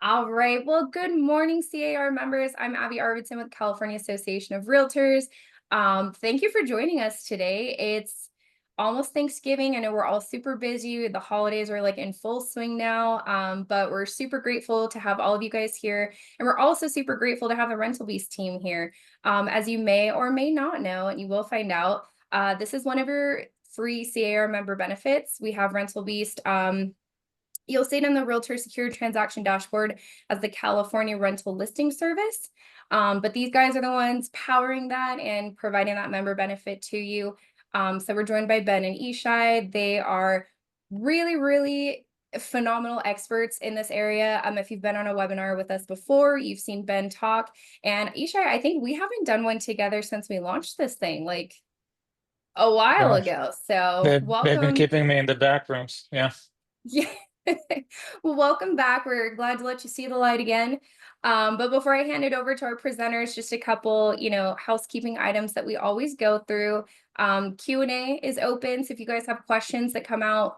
All right. Well, good morning, CAR members. I'm Abby Arvidsson with California Association of Realtors. Thank you for joining us today. It's almost Thanksgiving. I know we're all super busy. The holidays are like in full swing now, but we're super grateful to have all of you guys here. And we're also super grateful to have the Rental Beast team here. As you may or may not know, and you will find out, this is one of your free CAR member benefits. We have Rental Beast. You'll see it in the Realtor Secure Transaction Dashboard as the California Rental Listing Service. But these guys are the ones powering that and providing that member benefit to you. So we're joined by Ben and Ishai. They are really phenomenal experts in this area. If you've been on a webinar with us before, you've seen Ben talk. And Ishai, I think we haven't done one together since we launched this thing like a while Gosh, ago. So they've been welcome. keeping me in the back rooms. Yeah. Yeah. Well, welcome back. We're glad to let you see the light again. But before I hand it over to our presenters, just a couple, housekeeping items that we always go through. Q&A is open. So if you guys have questions that come out,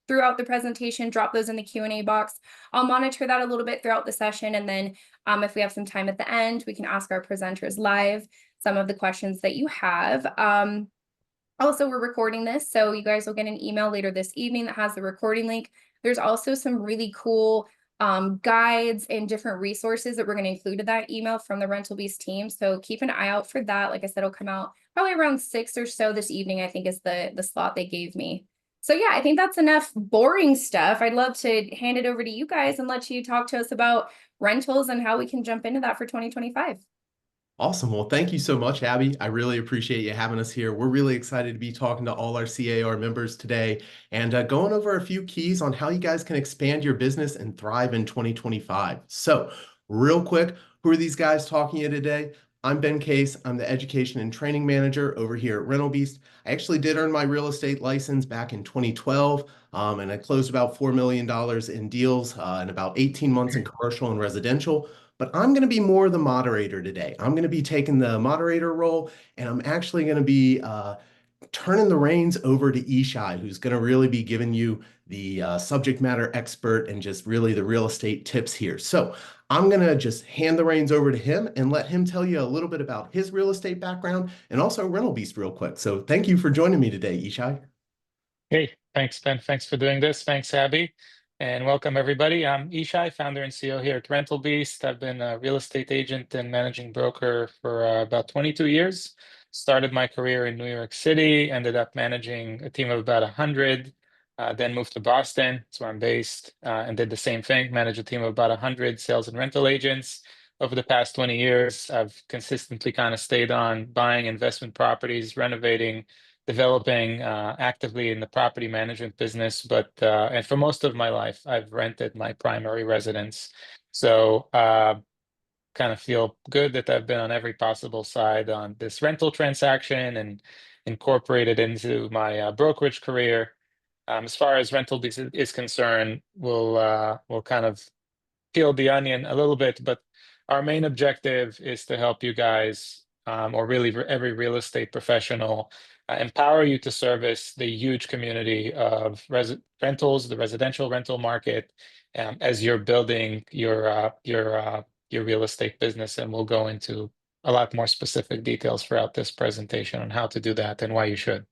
throughout the presentation, drop those in the Q&A box. I'll monitor that a little bit throughout the session. And then if we have some time at the end, we can ask our presenters live some of the questions that you have. Also, we're recording this, so you guys will get an email later this evening that has the recording link. There's also some really cool guides and different resources that we're going to include in that email from the Rental Beast team. So keep an eye out for that. Like I said, it'll come out probably around 6 or so this evening, I think is the slot they gave me. So yeah, I think that's enough boring stuff. I'd love to hand it over to you guys and let you talk to us about rentals and how we can jump into that for 2025. Awesome. Well, thank you so much, Abby. I really appreciate you having us here. We're really excited to be talking to all our CAR members today and going over a few keys on how you guys can expand your business and thrive in 2025. So, real quick, who are these guys talking to you today? I'm Ben Case. I'm the Education and Training Manager over here at Rental Beast. I actually did earn my real estate license back in 2012, and I closed about $4 million in deals in about 18 months in commercial and residential. But I'm going to be more the moderator today. I'm going to be taking the moderator role, and I'm actually going to be turning the reins over to Ishai, who's going to really be giving you the subject matter expert and just really the real estate tips here. So I'm going to just hand the reins over to him and let him tell you a little bit about his real estate background and also Rental Beast real quick. So thank you for joining me today, Ishai. Hey, thanks, Ben. Thanks for doing this. Thanks, Abby. And welcome, everybody. I'm Ishai, founder and CEO here at Rental Beast. I've been a real estate agent and managing broker for about 22 years. Started my career in New York City, ended up managing a team of about 100, then moved to Boston. That's where I'm based, and did the same thing, managed a team of about 100 sales and rental agents. Over the past 20 years, I've consistently kind of stayed on buying investment properties, renovating, developing actively in the property management business, but and for most of my life, I've rented my primary residence. So kind of feel good that I've been on every possible side on this rental transaction and incorporated into my brokerage career. As far as rental is concerned, we'll kind of peel the onion a little bit, but our main objective is to help you guys, or really every real estate professional, empower you to service the huge community of rentals, the residential rental market, as you're building your real estate business. And we'll go into a lot more specific details throughout this presentation on how to do that and why you should.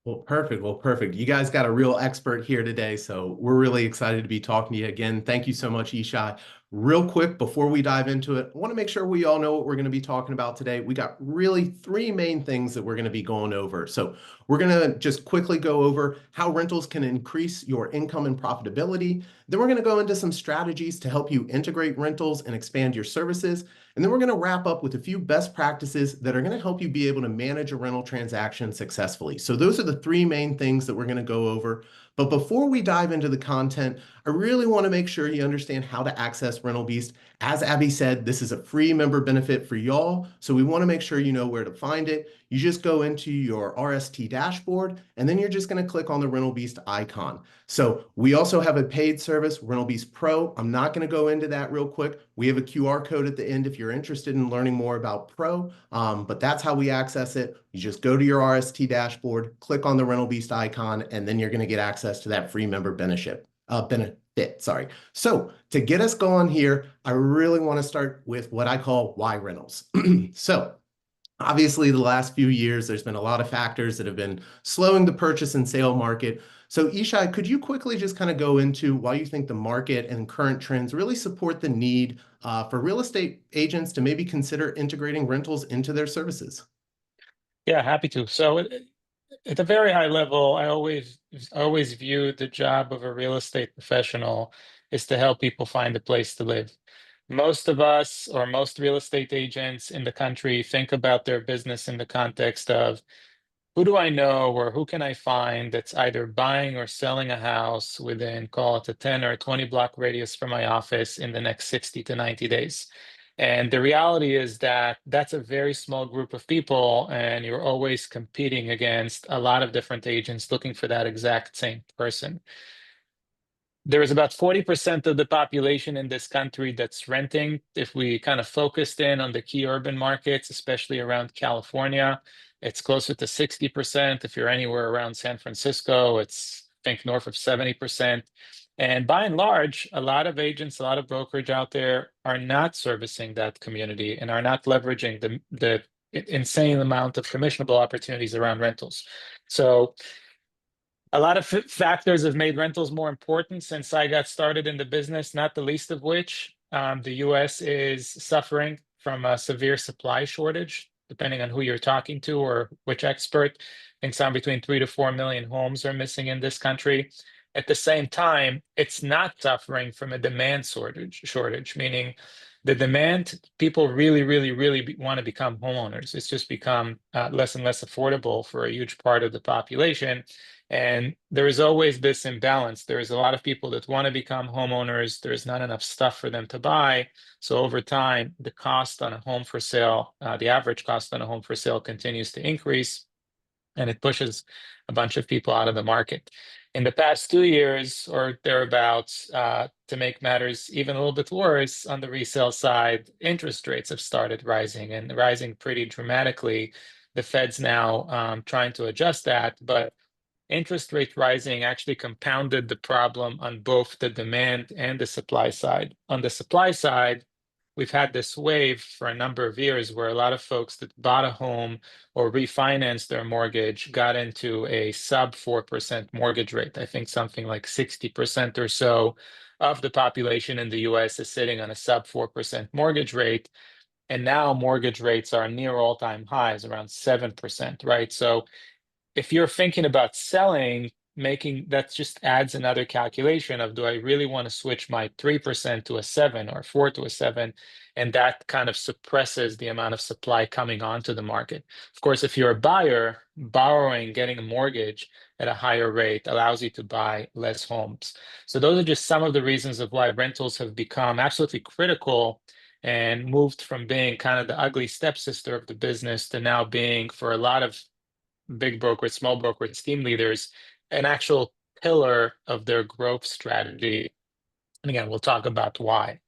Well, perfect. Well, perfect. You guys got a real expert here today, so we're really excited to be talking to you again. Thank you so much, Ishai. Real quick, before we dive into it, I want to make sure we all know what we're going to be talking about today. We got really three main things that we're going to be going over. So we're going to just quickly go over how rentals can increase your income and profitability. Then we're going to go into some strategies to help you integrate rentals and expand your services. And then we're going to wrap up with a few best practices that are going to help you be able to manage a rental transaction successfully. So those are the three main things that we're going to go over. But before we dive into the content, I really want to make sure you understand how to access Rental Beast. As Abby said, this is a free member benefit for y'all. So we want to make sure you know where to find it. You just go into your RST dashboard, and then you're just going to click on the Rental Beast icon. So we also have a paid service, Rental Beast Pro. I'm not going to go into that real quick. We have a QR code at the end if you're interested in learning more about Pro, but that's how we access it. You just go to your RST dashboard, click on the Rental Beast icon, and then you're going to get access to that free member benefit. benefit, sorry. So to get us going here, I really want to start with what I call why rentals. So obviously, the last few years, there's been a lot of factors that have been slowing the purchase and sale market. So, Ishai, could you quickly just kind of go into why you think the market and current trends really support the need for real estate agents to maybe consider integrating rentals into their services? Yeah, happy to. So at a very high level, I always view the job of a real estate professional is to help people find a place to live. Most of us, or most real estate agents in the country, think about their business in the context of who do I know or who can I find that's either buying or selling a house within, call it a 10 or 20 block radius from my office in the next 60 to 90 days. And the reality is that that's a very small group of people, and you're always competing against a lot of different agents looking for that exact same person. There is about 40% of the population in this country that's renting. If we kind of focused in on the key urban markets, especially around California, it's closer to 60%. If you're anywhere around San Francisco, it's, I think, north of 70%. And by and large, a lot of agents, a lot of brokerage out there are not servicing that community and are not leveraging the insane amount of commissionable opportunities around rentals. So a lot of factors have made rentals more important since I got started in the business, not the least of which the US is suffering from a severe supply shortage, depending on who you're talking to or which expert. I think some between 3 to 4 million homes are missing in this country. At the same time, it's not suffering from a demand shortage, meaning the demand, people really, really, really want to become homeowners. It's just become less and less affordable for a huge part of the population. And there is always this imbalance. There is a lot of people that want to become homeowners. There's not enough stuff for them to buy. So over time, the cost on a home for sale, the average cost on a home for sale continues to increase, and it pushes a bunch of people out of the market. In the past 2 years or thereabouts, to make matters even a little bit worse, on the resale side, interest rates have started rising and rising pretty dramatically. The Fed's now trying to adjust that, but interest rate rising actually compounded the problem on both the demand and the supply side. On the supply side, we've had this wave for a number of years where a lot of folks that bought a home or refinanced their mortgage got into a sub 4% mortgage rate. I think something like 60% or so of the population in the US is sitting on a sub 4% mortgage rate. And now mortgage rates are near all-time highs, around 7%, right? So if you're thinking about selling, making that just adds another calculation of do I really want to switch my 3% to a 7 or 4 to a 7? And that kind of suppresses the amount of supply coming onto the market. Of course, if you're a buyer, borrowing, getting a mortgage at a higher rate allows you to buy less homes. So those are just some of the reasons of why rentals have become absolutely critical and moved from being kind of the ugly stepsister of the business to now being, for a lot of big brokerage, small brokerage, team leaders, an actual pillar of their growth strategy. And again, we'll talk about why.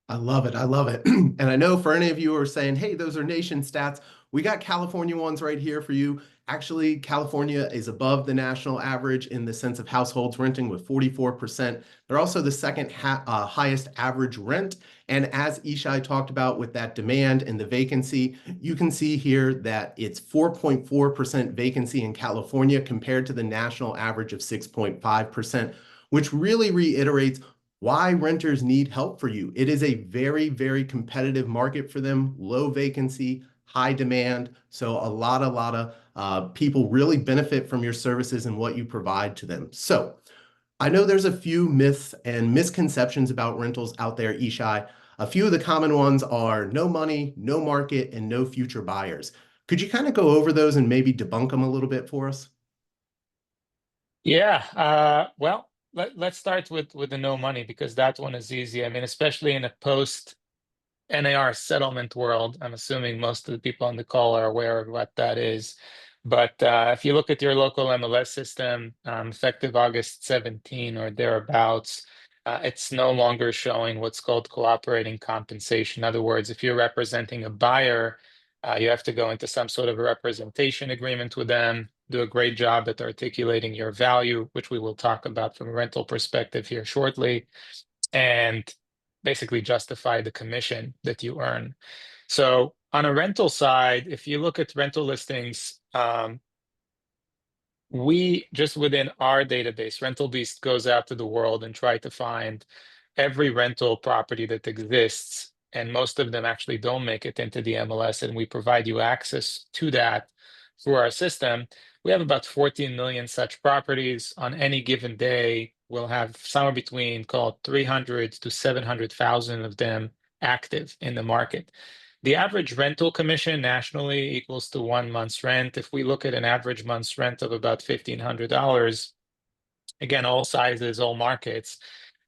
I love it. I love it. And I know for any of you who are saying, hey, those are nation stats, we got California ones right here for you. Actually, California is above the national average in the sense of households renting with 44%. They're also the second highest average rent. And as Ishai talked about with that demand and the vacancy, you can see here that it's 4.4% vacancy in California compared to the national average of 6.5%, which really reiterates why renters need help for you. It is a very, very competitive market for them, low vacancy, high demand. So a lot of people really benefit from your services and what you provide to them. So I know there's a few myths and misconceptions about rentals out there, Ishai. A few of the common ones are no money, no market, and no future buyers. Could you kind of go over those and maybe debunk them a little bit for us? Yeah, well, let's start with the no money because that one is easy. I mean, especially in a post NAR settlement world, I'm assuming most of the people on the call are aware of what that is. But if you look at your local MLS system, effective August 17 or thereabouts, it's no longer showing what's called cooperating compensation. In other words, if you're representing a buyer, you have to go into some sort of a representation agreement with them. do a great job at articulating your value, which we will talk about from a rental perspective here shortly, and basically justify the commission that you earn. So on a rental side, if you look at rental listings, we just within our database, Rental Beast goes out to the world and try to find every rental property that exists. And most of them actually don't make it into the MLS, and we provide you access to that through our system. We have about 14 million such properties. On any given day, we'll have somewhere between, call it 300 to 700,000 of them active in the market. The average rental commission nationally equals to 1 month's rent. If we look at an average month's rent of about $1,500, again, all sizes, all markets,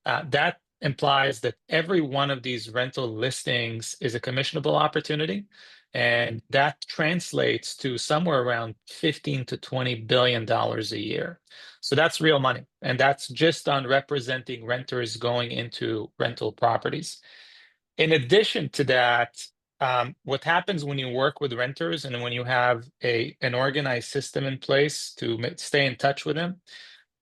that implies that every one of these rental listings is a commissionable opportunity. And that translates to somewhere around $15 to $20 billion a year. So that's real money. And that's just on representing renters going into rental properties. In addition to that, what happens when you work with renters and when you have an organized system in place to stay in touch with them,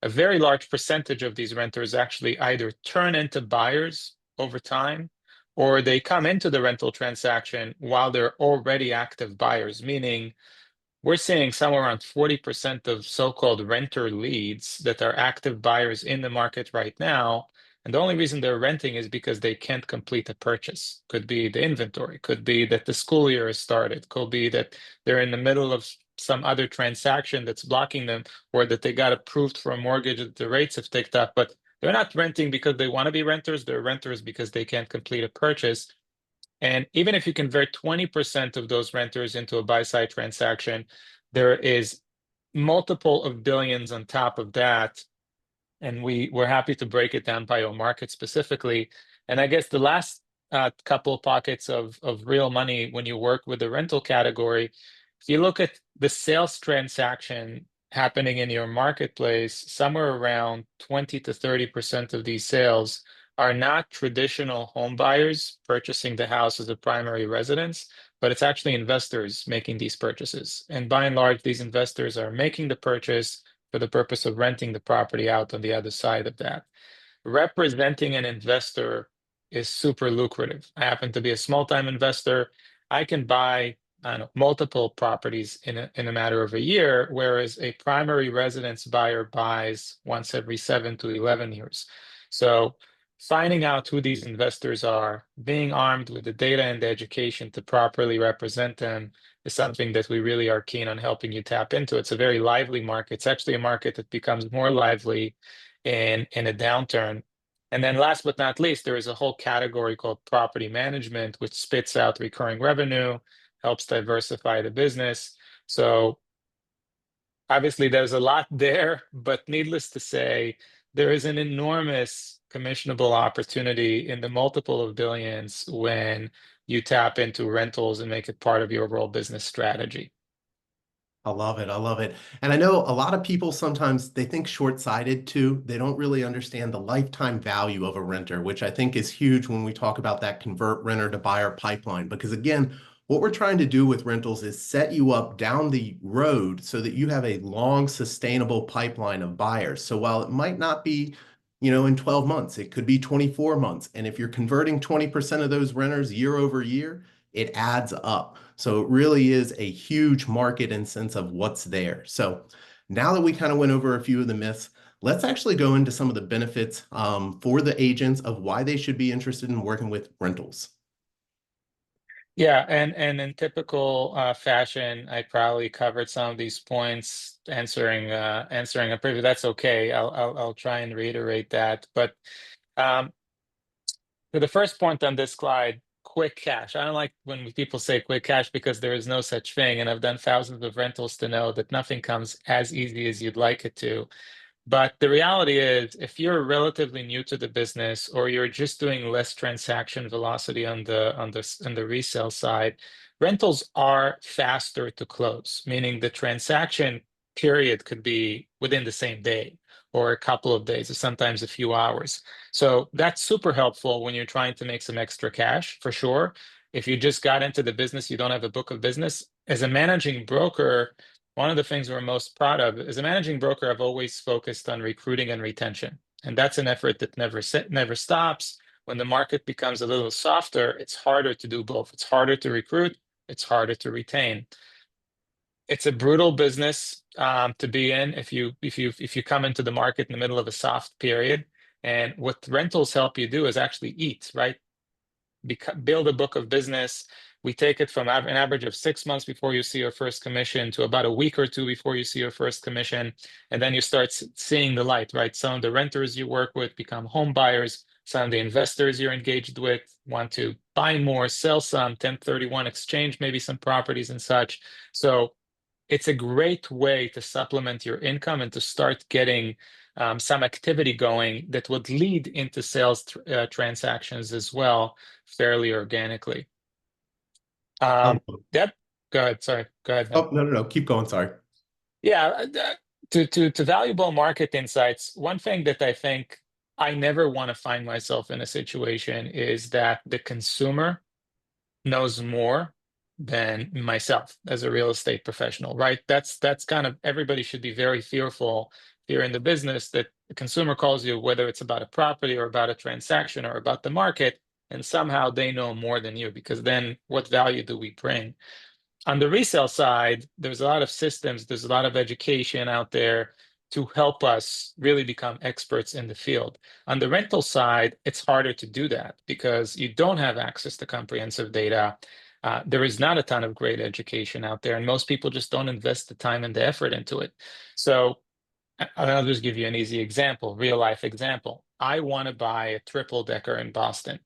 a very large percentage of these renters actually either turn into buyers over time, or they come into the rental transaction while they're already active buyers, meaning we're seeing somewhere around 40% of so-called renter leads that are active buyers in the market right now. And the only reason they're renting is because they can't complete a purchase. Could be the inventory, could be that the school year has started, could be that they're in the middle of some other transaction that's blocking them, or that they got approved for a mortgage that the rates have ticked up. But they're not renting because they want to be renters, they're renters because they can't complete a purchase. And even if you convert 20% of those renters into a buy-side transaction, there is multiple of billions on top of that. And we're happy to break it down by your market specifically. And I guess the last couple pockets of real money when you work with the rental category, if you look at the sales transaction happening in your marketplace, somewhere around 20 to 30% of these sales are not traditional home buyers purchasing the house as a primary residence, but it's actually investors making these purchases. And by and large, these investors are making the purchase for the purpose of renting the property out on the other side of that. Representing an investor is super lucrative. I happen to be a small-time investor. I can buy, I don't know, multiple properties in a matter of a year, whereas a primary residence buyer buys once every 7 to 11 years. So finding out who these investors are, being armed with the data and the education to properly represent them is something that we really are keen on helping you tap into. It's a very lively market. It's actually a market that becomes more lively in a downturn. And then last but not least, there is a whole category called property management, which spits out recurring revenue, helps diversify the business. So obviously there's a lot there, but needless to say, there is an enormous commissionable opportunity in the multiple of billions when you tap into rentals and make it part of your overall business strategy. I love it. I love it. And I know a lot of people sometimes they think short-sighted too. They don't really understand the lifetime value of a renter, which I think is huge when we talk about that convert renter to buyer pipeline. Because again, what we're trying to do with rentals is set you up down the road so that you have a long, sustainable pipeline of buyers. So while it might not be, in 12 months, it could be 24 months. And if you're converting 20% of those renters year over year, it adds up. So it really is a huge market in sense of what's there. So now that we kind of went over a few of the myths, let's actually go into some of the benefits for the agents of why they should be interested in working with rentals. Yeah, and in typical fashion, I probably covered some of these points answering a preview. That's okay. I'll try and reiterate that. But um, for the first point on this slide, quick cash. I don't like when people say quick cash because there is no such thing, and I've done thousands of rentals to know that nothing comes as easy as you'd like it to. But the reality is, if you're relatively new to the business or you're just doing less transaction velocity on the resale side, rentals are faster to close, meaning the transaction period could be within the same day or a couple of days or sometimes a few hours. So that's super helpful when you're trying to make some extra cash, for sure. If you just got into the business, you don't have a book of business. As a managing broker, one of the things we're most proud of as a managing broker, I've always focused on recruiting and retention. And that's an effort that never stops. When the market becomes a little softer, it's harder to do both. It's harder to recruit, it's harder to retain. It's a brutal business to be in if you come into the market in the middle of a soft period. And what rentals help you do is actually eat, right? Build a book of business. We take it from an average of 6 months before you see your first commission to about a week or two before you see your first commission. And then you start seeing the light, right? Some of the renters you work with become home buyers. Some of the investors you're engaged with want to buy more, sell some, 1031 exchange, maybe some properties and such. So it's a great way to supplement your income and to start getting some activity going that would lead into sales transactions as well, fairly organically. Um, Deb, go ahead. Sorry, go ahead. oh, no. Keep going. Sorry. Yeah, to valuable market insights, one thing that I think I never want to find myself in a situation is that the consumer knows more than myself as a real estate professional, right? That's kind of, everybody should be very fearful here in the business that the consumer calls you, whether it's about a property or about a transaction or about the market, and somehow they know more than you, because then what value do we bring? On the resale side, there's a lot of systems, there's a lot of education out there to help us really become experts in the field. On the rental side, it's harder to do that because you don't have access to comprehensive data. There is not a ton of great education out there, and most people just don't invest the time and the effort into it. So I'll just give you an easy example, real life example. I want to buy a triple decker in Boston.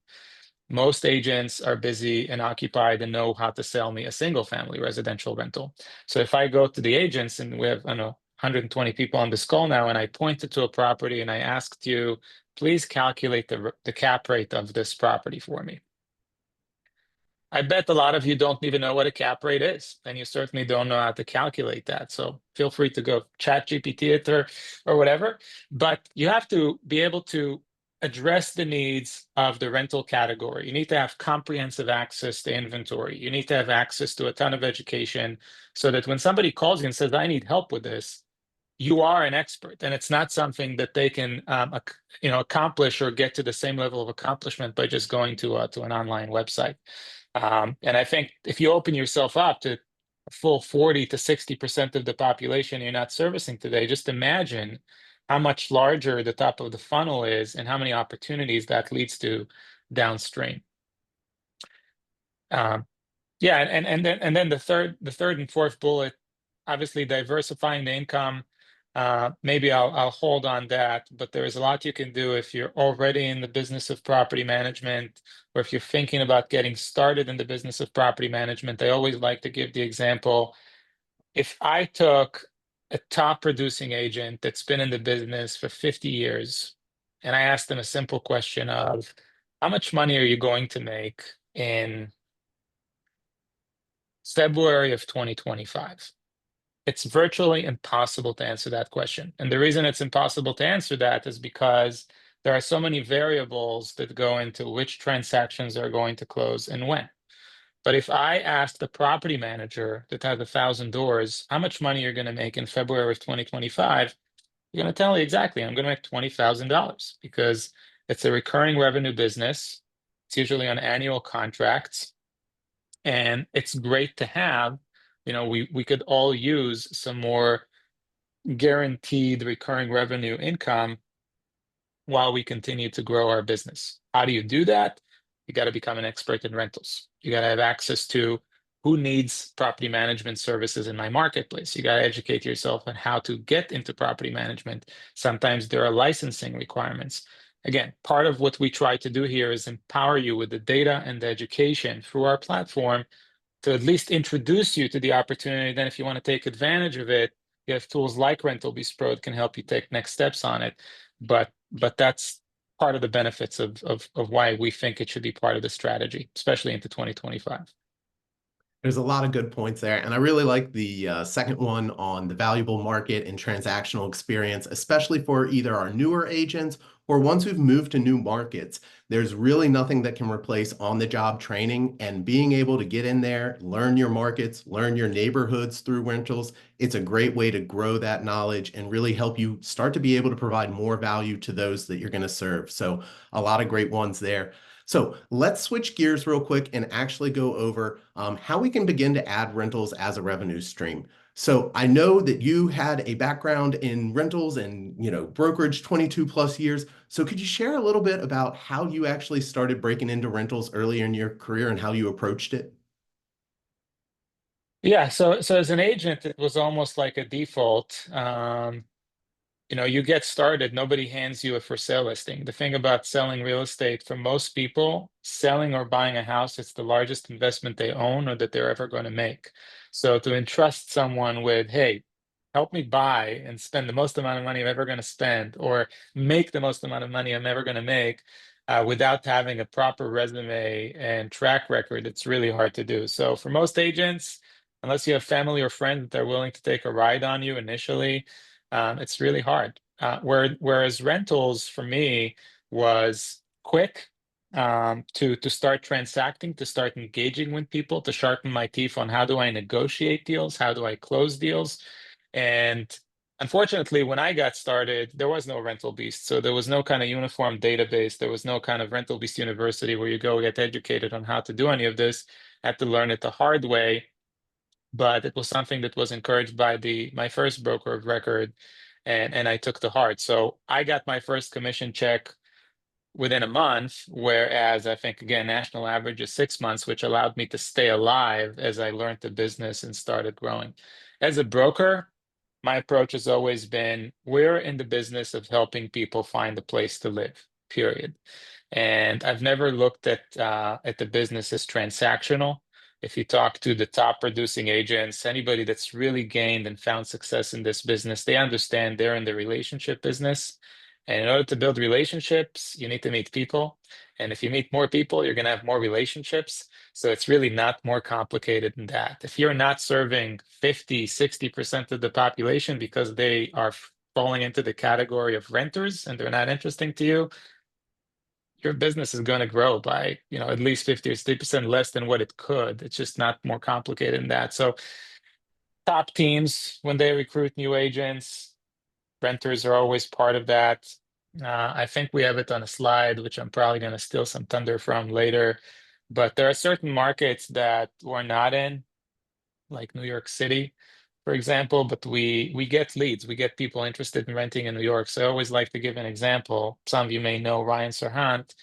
Most agents are busy and occupied and know how to sell me a single family residential rental. So if I go to the agents, and we have, I don't know, 120 people on this call now, and I pointed to a property and I asked you, please calculate the cap rate of this property for me. I bet a lot of you don't even know what a cap rate is, and you certainly don't know how to calculate that. So feel free to go chat GPT it or whatever. But you have to be able to address the needs of the rental category. You need to have comprehensive access to inventory. You need to have access to a ton of education so that when somebody calls you and says, I need help with this, you are an expert, and it's not something that they can accomplish or get to the same level of accomplishment by just going to an online website. And I think if you open yourself up to a full 40 to 60% of the population you're not servicing today, just imagine how much larger the top of the funnel is and how many opportunities that leads to downstream. Yeah, and then the third and fourth bullet, obviously diversifying the income. Maybe I'll hold on that, but there is a lot you can do if you're already in the business of property management, or if you're thinking about getting started in the business of property management. I always like to give the example. If I took a top producing agent that's been in the business for 50 years, and I asked them a simple question of, how much money are you going to make in February of 2025? It's virtually impossible to answer that question. And the reason it's impossible to answer that is because there are so many variables that go into which transactions are going to close and when. But if I ask the property manager that has 1,000 doors, how much money you're going to make in February of 2025, you're going to tell me exactly, I'm going to make $20,000, because it's a recurring revenue business. It's usually on annual contracts. And it's great to have, we could all use some more guaranteed recurring revenue income while we continue to grow our business. How do you do that? You got to become an expert in rentals. You got to have access to who needs property management services in my marketplace. You got to educate yourself on how to get into property management. Sometimes there are licensing requirements. Again, part of what we try to do here is empower you with the data and the education through our platform to at least introduce you to the opportunity. Then if you want to take advantage of it, you have tools like RentalBeast Pro that can help you take next steps on it. But that's part of the benefits of why we think it should be part of the strategy, especially into 2025. There's a lot of good points there. And I really like the second one on the valuable market and transactional experience, especially for either our newer agents or ones who've moved to new markets. There's really nothing that can replace on-the-job training and being able to get in there, learn your markets, learn your neighborhoods through rentals. It's a great way to grow that knowledge and really help you start to be able to provide more value to those that you're going to serve. So a lot of great ones there. So let's switch gears real quick and actually go over how we can begin to add rentals as a revenue stream. So I know that you had a background in rentals and brokerage 22 plus years. So could you share a little bit about how you actually started breaking into rentals earlier in your career and how you approached it? Yeah, so as an agent, it was almost like a default. You get started, nobody hands you a for sale listing. The thing about selling real estate, for most people, selling or buying a house, it's the largest investment they own or that they're ever going to make. So to entrust someone with, hey, help me buy and spend the most amount of money I'm ever going to spend, or make the most amount of money I'm ever going to make, without having a proper resume and track record, it's really hard to do. So for most agents, unless you have family or friends that are willing to take a ride on you initially, it's really hard. Whereas rentals for me was quick, to start transacting, to start engaging with people, to sharpen my teeth on how do I negotiate deals, how do I close deals. And unfortunately, when I got started, there was no Rental Beast. So there was no kind of uniform database. There was no kind of Rental Beast University where you go get educated on how to do any of this. I had to learn it the hard way, but it was something that was encouraged by my first broker of record, and I took to heart. So I got my first commission check within a month, whereas I think again national average is 6 months, which allowed me to stay alive as I learned the business and started growing. As a broker, my approach has always been we're in the business of helping people find a place to live, period. And I've never looked at the business as transactional. If you talk to the top producing agents, anybody that's really gained and found success in this business, they understand they're in the relationship business. And in order to build relationships, you need to meet people. And if you meet more people, you're going to have more relationships. So it's really not more complicated than that. If you're not serving 50, 60% of the population because they are falling into the category of renters and they're not interesting to you, your business is going to grow by, at least 50 or 60% less than what it could. It's just not more complicated than that. So top teams, when they recruit new agents, renters are always part of that. I think we have it on a slide, which I'm probably going to steal some thunder from later. But there are certain markets that we're not in, like New York City, for example, but we get leads, we get people interested in renting in New York. So I always like to give an example. Some of you may know Ryan Serhant,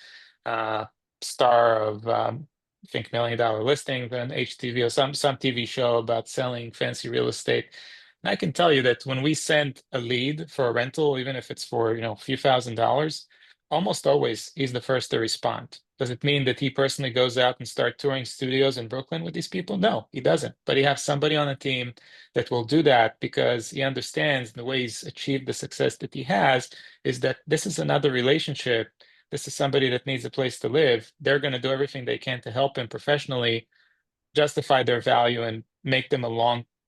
uh, star of I think $1 Million Listing, then HTV or some TV show about selling fancy real estate. And I can tell you that when we send a lead for a rental, even if it's for a few $1,000s, almost always he's the first to respond. Does it mean that he personally goes out and start touring studios in Brooklyn with these people? No, he doesn't. But he has somebody on the team that will do that because he understands the way he's achieved the success that he has is that this is another relationship. This is somebody that needs a place to live. They're going to do everything they can to help him professionally justify their value and make them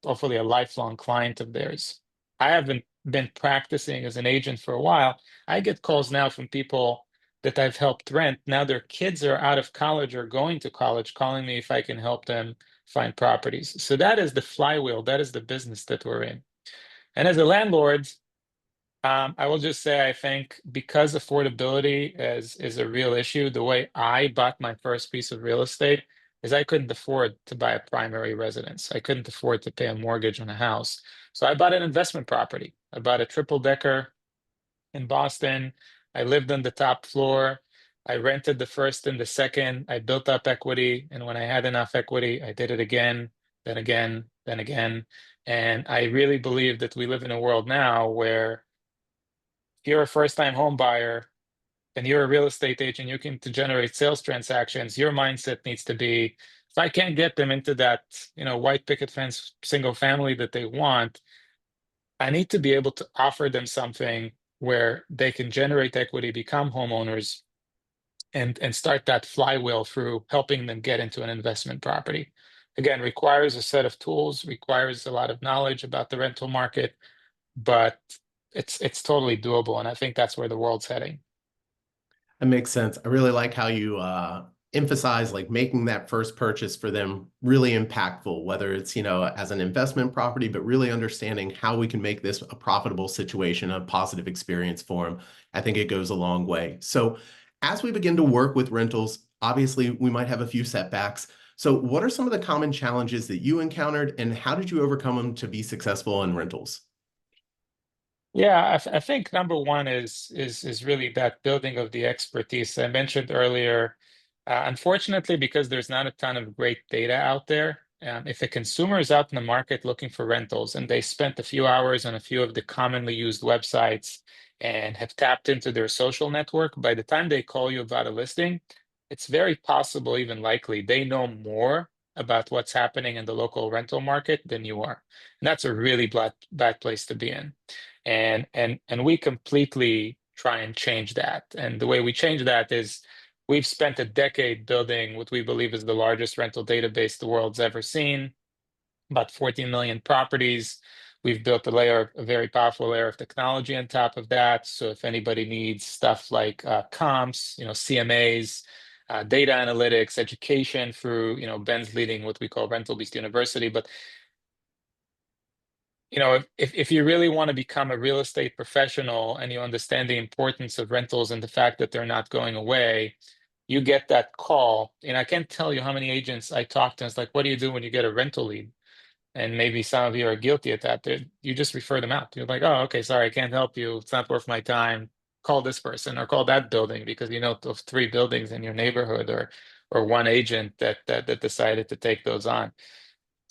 hopefully a lifelong client of theirs. I haven't been practicing as an agent for a while. I get calls now from people that I've helped rent. Now their kids are out of college or going to college, calling me if I can help them find properties. So that is the flywheel. That is the business that we're in. And as a landlord, I will just say I think because affordability is a real issue, the way I bought my first piece of real estate is I couldn't afford to buy a primary residence. I couldn't afford to pay a mortgage on a house. So I bought an investment property. I bought a triple decker in Boston. I lived on the top floor. I rented the first and the second. I built up equity. And when I had enough equity, I did it again, then again, then again. And I really believe that we live in a world now where if you're a first-time home buyer and you're a real estate agent, you can to generate sales transactions. Your mindset needs to be, if I can't get them into that, white picket fence single family that they want, I need to be able to offer them something where they can generate equity, become homeowners, and start that flywheel through helping them get into an investment property. again, requires a set of tools, requires a lot of knowledge about the rental market, but it's totally doable. And I think that's where the world's heading. That makes sense. I really like how you emphasize like making that first purchase for them really impactful, whether it's, as an investment property, but really understanding how we can make this a profitable situation, a positive experience for them. I think it goes a long way. So as we begin to work with rentals, obviously we might have a few setbacks. So what are some of the common challenges that you encountered and how did you overcome them to be successful in rentals? Yeah, I think number one is really that building of the expertise I mentioned earlier. Unfortunately, because there's not a ton of great data out there, if a consumer is out in the market looking for rentals and they spent a few hours on a few of the commonly used websites and have tapped into their social network, by the time they call you about a listing, it's very possible, even likely, they know more about what's happening in the local rental market than you are. And that's a really bad place to be in. And we completely try and change that. And the way we change that is we've spent a decade building what we believe is the largest rental database the world's ever seen, about 14 million properties. We've built a very powerful layer of technology on top of that. So if anybody needs stuff like comps, CMAs, data analytics, education through, Ben's leading what we call Rental Beast University, but if you really want to become a real estate professional and you understand the importance of rentals and the fact that they're not going away, you get that call. And I can't tell you how many agents I talk to. It's like, what do you do when you get a rental lead? And maybe some of you are guilty at that. You just refer them out. You're like, oh, okay, sorry, I can't help you. It's not worth my time. Call this person or call that building because you know of three buildings in your neighborhood or one agent that decided to take those on.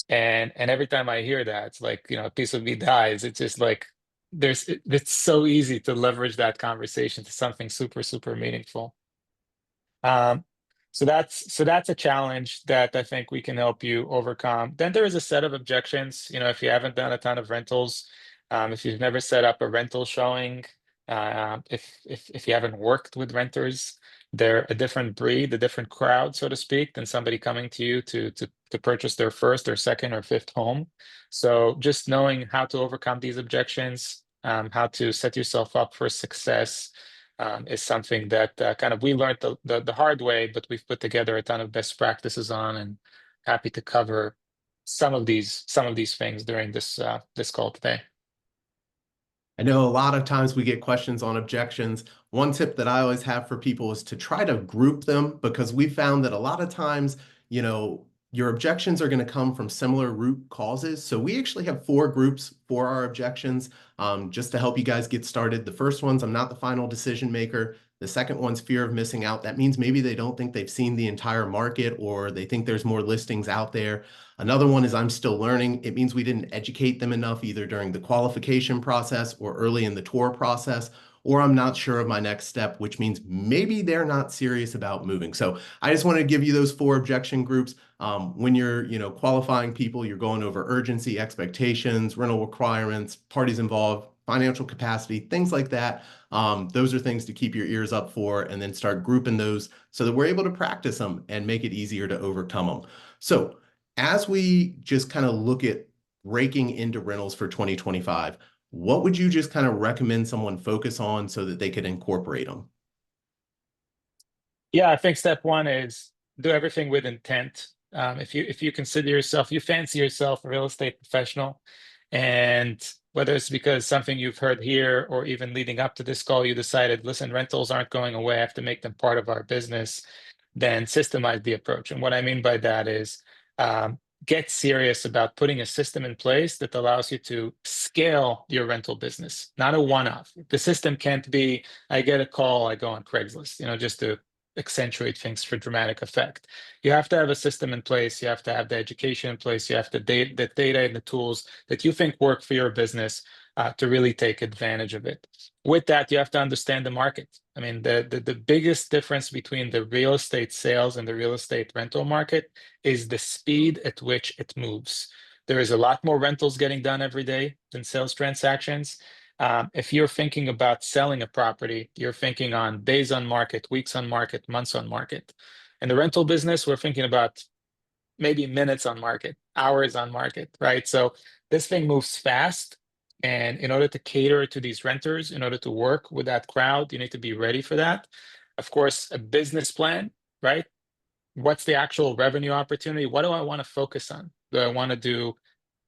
And every time I hear that, it's like, a piece of me dies. It's just like it's so easy to leverage that conversation to something super, super meaningful. Um, so that's a challenge that I think we can help you overcome. Then there is a set of objections. If you haven't done a ton of rentals, if you've never set up a rental showing, if you haven't worked with renters, they're a different breed, a different crowd, so to speak, than somebody coming to you to purchase their first or second or fifth home. So just knowing how to overcome these objections, how to set yourself up for success is something that kind of we learned the hard way, but we've put together a ton of best practices on, and happy to cover some of these things during this call today. I know a lot of times we get questions on objections. One tip that I always have for people is to try to group them because we found that a lot of times, your objections are going to come from similar root causes. So we actually have 4 groups for our objections, just to help you guys get started. The first one's I'm not the final decision maker. The second one's fear of missing out. That means maybe they don't think they've seen the entire market or they think there's more listings out there. Another one is I'm still learning. It means we didn't educate them enough either during the qualification process or early in the tour process, or I'm not sure of my next step, which means maybe they're not serious about moving. So I just want to give you those 4 objection groups. When you're, qualifying people, you're going over urgency, expectations, rental requirements, parties involved, financial capacity, things like that. Those are things to keep your ears up for and then start grouping those so that we're able to practice them and make it easier to overcome them. So as we just kind of look at breaking into rentals for 2025, what would you just kind of recommend someone focus on so that they could incorporate them? Yeah, I think step one is do everything with intent. If you consider yourself, you fancy yourself a real estate professional, and whether it's because something you've heard here or even leading up to this call, you decided, listen, rentals aren't going away, I have to make them part of our business, then systemize the approach. And what I mean by that is get serious about putting a system in place that allows you to scale your rental business, not a one-off. The system can't be, I get a call, I go on Craigslist, just to accentuate things for dramatic effect. You have to have a system in place. You have to have the education in place. You have the data and the tools that you think work for your business to really take advantage of it. With that, you have to understand the market. I mean, the biggest difference between the real estate sales and the real estate rental market is the speed at which it moves. There is a lot more rentals getting done every day than sales transactions. If you're thinking about selling a property, you're thinking on days on market, weeks on market, months on market. In the rental business, we're thinking about maybe minutes on market, hours on market, right? So this thing moves fast. And in order to cater to these renters, in order to work with that crowd, you need to be ready for that. Of course, a business plan, right? What's the actual revenue opportunity? What do I want to focus on? Do I want to do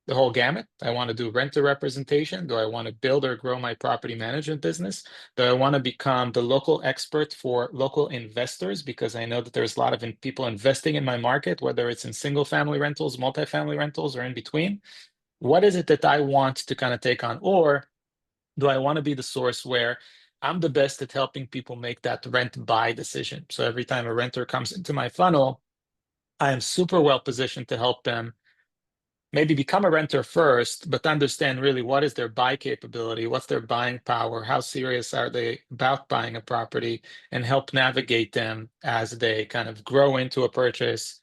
the whole gamut? I want to do renter representation. Do I want to build or grow my property management business? Do I want to become the local expert for local investors? Because I know that there's a lot of people investing in my market, whether it's in single family rentals, multifamily rentals, or in between. What is it that I want to kind of take on? Or do I want to be the source where I'm the best at helping people make that rent buy decision? So every time a renter comes into my funnel, I am super well positioned to help them maybe become a renter first, but understand really what is their buy capability, what's their buying power, how serious are they about buying a property, and help navigate them as they kind of grow into a purchase,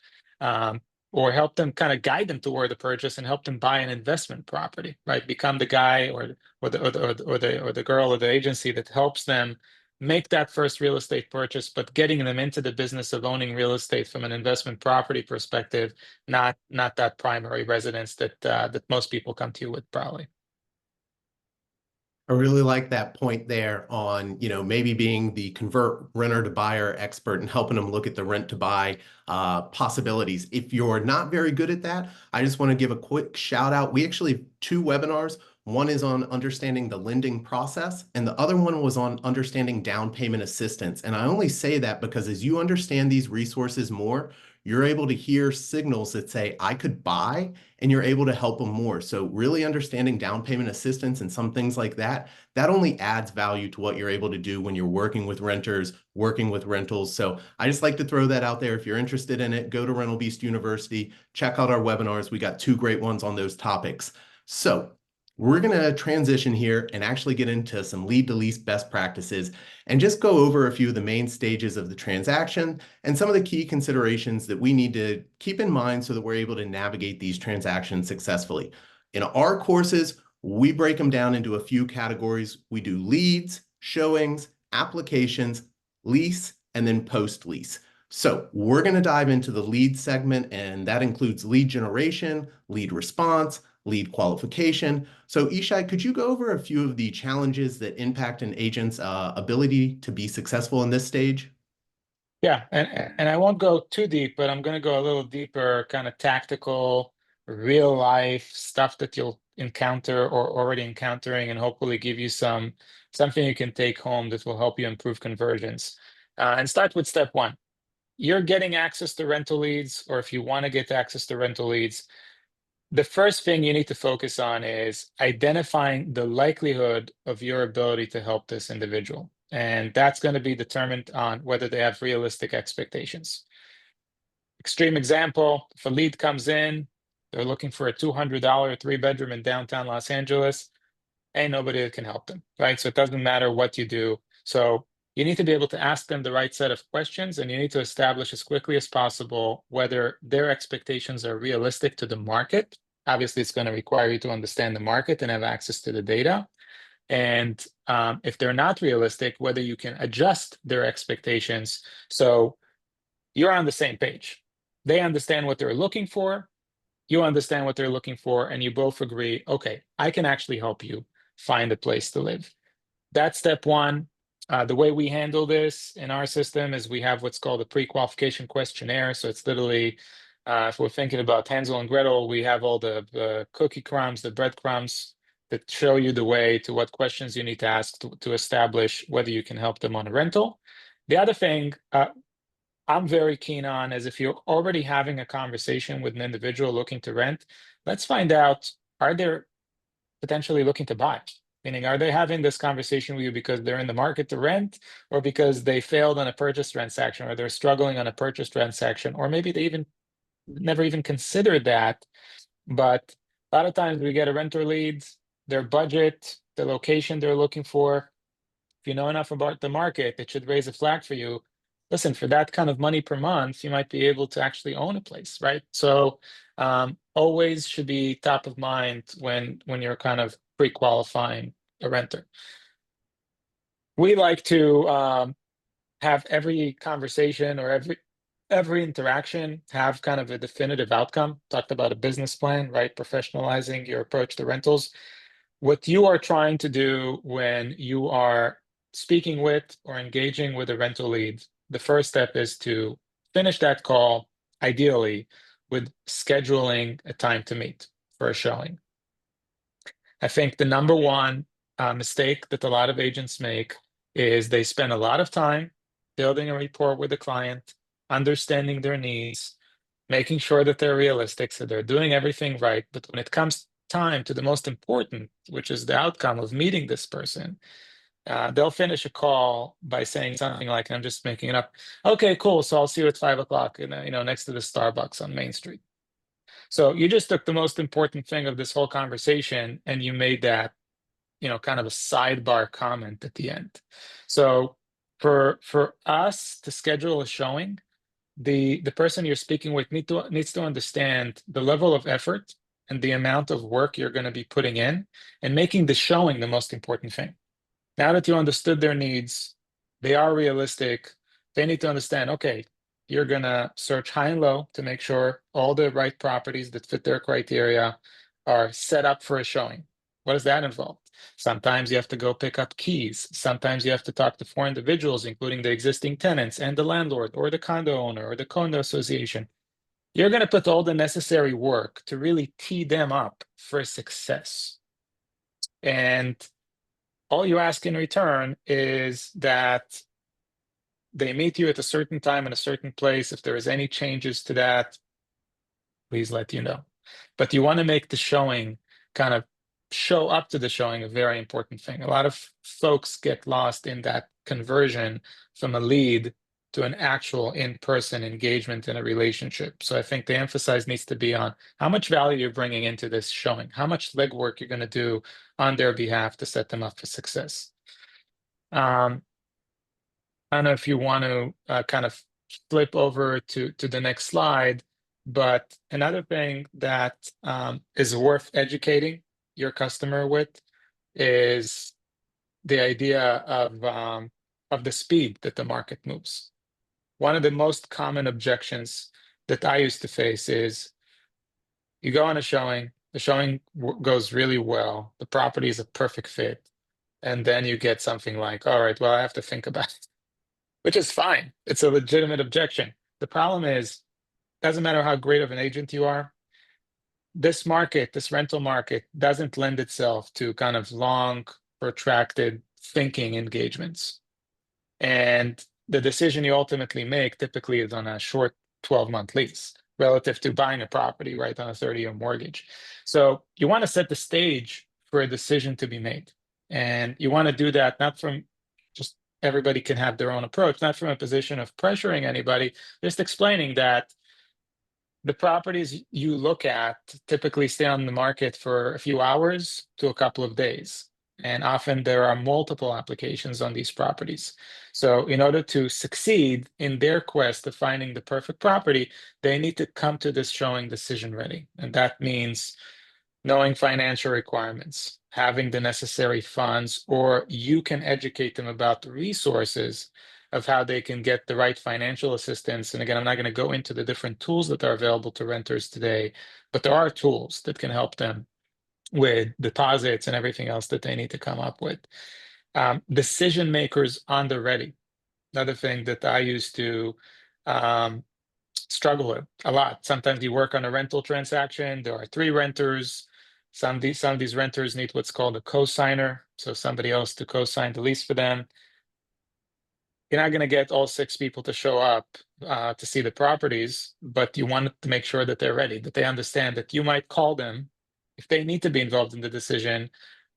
or help them kind of guide them toward the purchase and help them buy an investment property, right? Become the guy or the girl or the agency that helps them make that first real estate purchase, but getting them into the business of owning real estate from an investment property perspective, not that primary residence that most people come to you with, probably. I really like that point there on, maybe being the convert renter to buyer expert and helping them look at the rent to buy possibilities. If you're not very good at that, I just want to give a quick shout out. We actually have two webinars. One is on understanding the lending process, and the other one was on understanding down payment assistance. And I only say that because as you understand these resources more, you're able to hear signals that say, I could buy, and you're able to help them more. So really understanding down payment assistance and some things like that, that only adds value to what you're able to do when you're working with renters, working with rentals. So I just like to throw that out there. If you're interested in it, go to Rental Beast University, check out our webinars. We got two great ones on those topics. So we're going to transition here and actually get into some lead to lease best practices and just go over a few of the main stages of the transaction and some of the key considerations that we need to keep in mind so that we're able to navigate these transactions successfully. In our courses, we break them down into a few categories. We do leads, showings, applications, lease, and then post-lease. So we're going to dive into the lead segment, and that includes lead generation, lead response, lead qualification. So Ishai, could you go over a few of the challenges that impact an agent's ability to be successful in this stage? Yeah, and I won't go too deep, but I'm going to go a little deeper, kind of tactical, real life stuff that you'll encounter or already encountering, and hopefully give you something you can take home that will help you improve conversions. And start with step one. You're getting access to rental leads, or if you want to get access to rental leads, the first thing you need to focus on is identifying the likelihood of your ability to help this individual. And that's going to be determined on whether they have realistic expectations. Extreme example, if a lead comes in, they're looking for a $200 three-bedroom in downtown Los Angeles, ain't nobody that can help them, right? So it doesn't matter what you do. So you need to be able to ask them the right set of questions, and you need to establish as quickly as possible whether their expectations are realistic to the market. Obviously, it's going to require you to understand the market and have access to the data. And if they're not realistic, whether you can adjust their expectations so you're on the same page. They understand what they're looking for, you understand what they're looking for, and you both agree, okay, I can actually help you find a place to live. That's step one. The way we handle this in our system is we have what's called a pre-qualification questionnaire. So it's literally, if we're thinking about Hansel and Gretel, we have all the cookie crumbs, the breadcrumbs that show you the way to what questions you need to ask to establish whether you can help them on a rental. The other thing I'm very keen on is if you're already having a conversation with an individual looking to rent, let's find out, are they potentially looking to buy? Meaning, are they having this conversation with you because they're in the market to rent, or because they failed on a purchase transaction, or they're struggling on a purchase transaction, or maybe they even never even considered that. But a lot of times we get a renter leads, their budget, the location they're looking for. If you know enough about the market, it should raise a flag for you. Listen, for that kind of money per month, you might be able to actually own a place, right? So always should be top of mind when you're kind of pre-qualifying a renter. We like to have every conversation or every interaction have kind of a definitive outcome. Talked about a business plan, right? Professionalizing your approach to rentals. What you are trying to do when you are speaking with or engaging with a rental lead, the first step is to finish that call, ideally, with scheduling a time to meet for a showing. I think the number one mistake that a lot of agents make is they spend a lot of time building a rapport with the client, understanding their needs, making sure that they're realistic, so they're doing everything right. But when it comes time to the most important, which is the outcome of meeting this person, they'll finish a call by saying something like, I'm just making it up, okay, cool, so I'll see you at 5 o'clock, next to the Starbucks on Main Street. So you just took the most important thing of this whole conversation and you made that, kind of a sidebar comment at the end. So for us to schedule a showing, the person you're speaking with needs to understand the level of effort and the amount of work you're going to be putting in and making the showing the most important thing. Now that you understood their needs, they are realistic, they need to understand, okay, you're going to search high and low to make sure all the right properties that fit their criteria are set up for a showing. What does that involve? Sometimes you have to go pick up keys. Sometimes you have to talk to 4 individuals, including the existing tenants and the landlord or the condo owner or the condo association. You're going to put all the necessary work to really tee them up for success. And all you ask in return is that they meet you at a certain time in a certain place. If there is any changes to that, please let you know. But you want to make the showing kind of show up to the showing a very important thing. A lot of folks get lost in that conversion from a lead to an actual in-person engagement in a relationship. So I think the emphasis needs to be on how much value you're bringing into this showing, how much legwork you're going to do on their behalf to set them up for success. I don't know if you want to kind of flip over to the next slide, but another thing that is worth educating your customer with is the idea of the speed that the market moves. One of the most common objections that I used to face is you go on a showing, the showing goes really well, the property is a perfect fit, and then you get something like, all right, well, I have to think about it, which is fine. It's a legitimate objection. The problem is, doesn't matter how great of an agent you are, this market, this rental market, doesn't lend itself to kind of long, protracted thinking engagements. And the decision you ultimately make typically is on a short 12-month lease relative to buying a property, right, on a 30-year mortgage. So you want to set the stage for a decision to be made. And you want to do that not from just everybody can have their own approach, not from a position of pressuring anybody, just explaining that the properties you look at typically stay on the market for a few hours to a couple of days. And often there are multiple applications on these properties. So in order to succeed in their quest of finding the perfect property, they need to come to this showing decision ready. And that means knowing financial requirements, having the necessary funds, or you can educate them about the resources of how they can get the right financial assistance. And again, I'm not going to go into the different tools that are available to renters today, but there are tools that can help them with deposits and everything else that they need to come up with. Decision makers on the ready. Another thing that I used to struggle with a lot. Sometimes you work on a rental transaction, there are 3 renters. Some of these renters need what's called a co-signer, so somebody else to co-sign the lease for them. You're not going to get all 6 people to show up to see the properties, but you want to make sure that they're ready, that they understand that you might call them if they need to be involved in the decision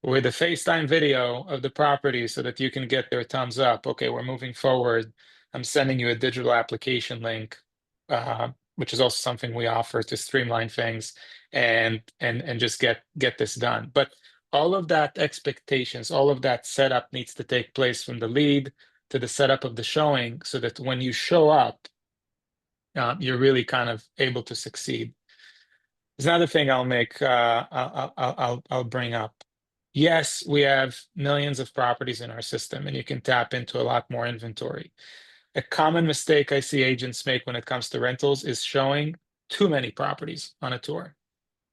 with a FaceTime video of the property so that you can get their thumbs up. Okay, we're moving forward. I'm sending you a digital application link, which is also something we offer to streamline things and just get this done. But all of that expectations, all of that setup needs to take place from the lead to the setup of the showing so that when you show up, you're really kind of able to succeed. There's another thing I'll bring up. Yes, we have millions of properties in our system and you can tap into a lot more inventory. A common mistake I see agents make when it comes to rentals is showing too many properties on a tour.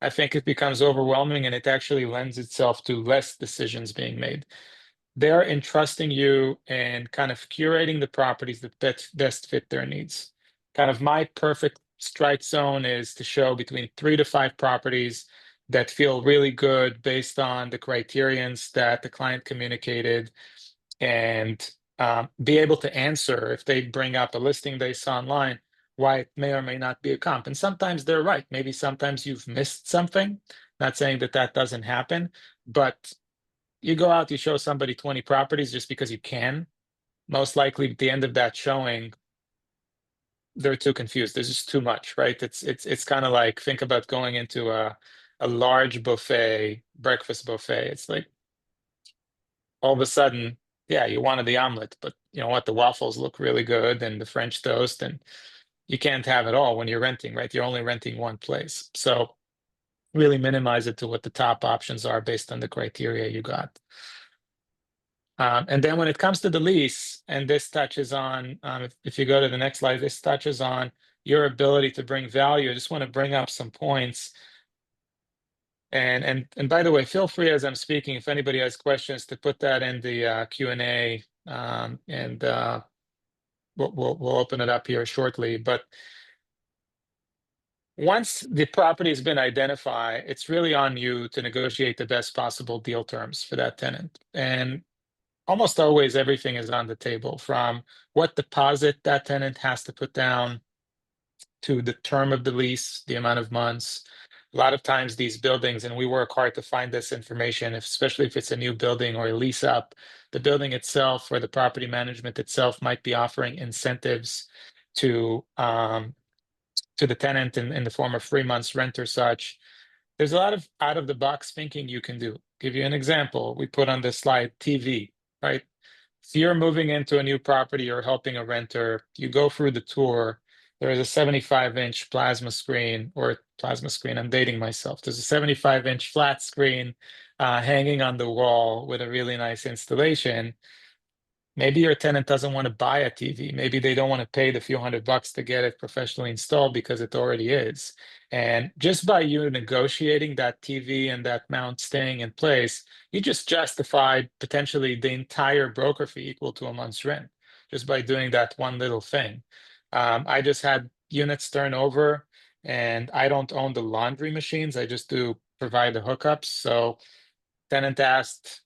I think it becomes overwhelming and it actually lends itself to less decisions being made. They're entrusting you and kind of curating the properties that best fit their needs. Kind of my perfect strike zone is to show between 3 to 5 properties that feel really good based on the criterions that the client communicated, and be able to answer if they bring up a listing they saw online, why it may or may not be a comp. And sometimes they're right. Maybe sometimes you've missed something. Not saying that that doesn't happen, but you go out, you show somebody 20 properties just because you can. Most likely at the end of that showing, they're too confused. There's just too much, right? It's kind of like, think about going into a large buffet, breakfast buffet. It's like all of a sudden, yeah, you wanted the omelet, but you know what? The waffles look really good and the French toast, and you can't have it all when you're renting, right? You're only renting one place. So really minimize it to what the top options are based on the criteria you got. And then when it comes to the lease, and this touches on, if you go to the next slide, this touches on your ability to bring value. I just want to bring up some points. And by the way, feel free as I'm speaking, if anybody has questions, to put that in the Q&A, and we'll open it up here shortly. But once the property has been identified, it's really on you to negotiate the best possible deal terms for that tenant. And almost always everything is on the table, from what deposit that tenant has to put down to the term of the lease, the amount of months. A lot of times these buildings, and we work hard to find this information, especially if it's a new building or a lease up, the building itself or the property management itself might be offering incentives to the tenant in the form of 3 months rent or such. There's a lot of out of the box thinking you can do. Give you an example. We put on this slide TV, right? If you're moving into a new property or helping a renter, you go through the tour. There is a 75-inch plasma screen, or plasma screen, I'm dating myself. There's a 75-inch flat screen hanging on the wall with a really nice installation. Maybe your tenant doesn't want to buy a TV. Maybe they don't want to pay the few $100 to get it professionally installed because it already is. And just by you negotiating that TV and that mount staying in place, you just justified potentially the entire broker fee equal to a month's rent just by doing that one little thing. I just had units turn over, and I don't own the laundry machines. I just do provide the hookups. So tenant asked,